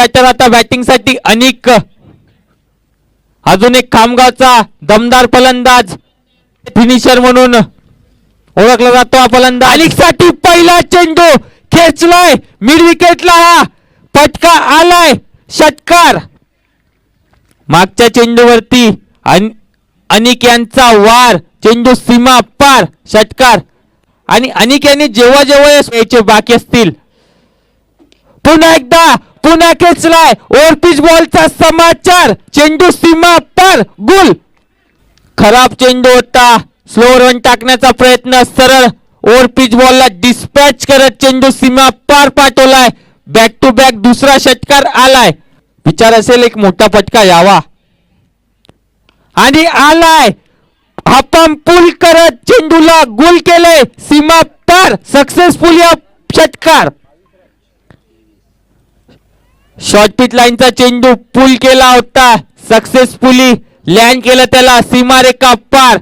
आता बॅटिंग साठी अनिक, अजून एक खामगावचा दमदार फलंदाज, फिनिशर म्हणून ओळखला जातो हा फलंदाज. अनिक साठी पहिला चेंडू खेचलाय मिड विकेटला, हा फटका आलाय, षटकार. मागच्या चेंडूवरती अनिक यांचा वार, चेंडू सीमा पार, षटकार. आणि अनिक यांनी जेव्हा जेव्हा यायचे बाकी असतील, पुन्हा एकदा पुन्हा खेचलाय, ओव्हरपिच बॉलचा समाचार, चेंडू सीमा पार, गुल. खराब चेंडू होता, स्लो रन टाकण्याचा प्रयत्न, सरळ ओव्हरपिच बॉलला डिस्पॅच करत चेंडू सीमा पार पाठवलाय. बॅक टू बॅक दुसरा षटकार आलाय. विचार असेल एक मोठा फटका यावा, आणि आलाय. हापम पूल करत चेंडूला गुल केले, सीमा पार, सक्सेसफुल या षटकार. शॉर्ट पिच लाईनचा चेंडू पूल केला होता, सक्सेसफुली लँड केलं त्याला, सीमारेखा पार.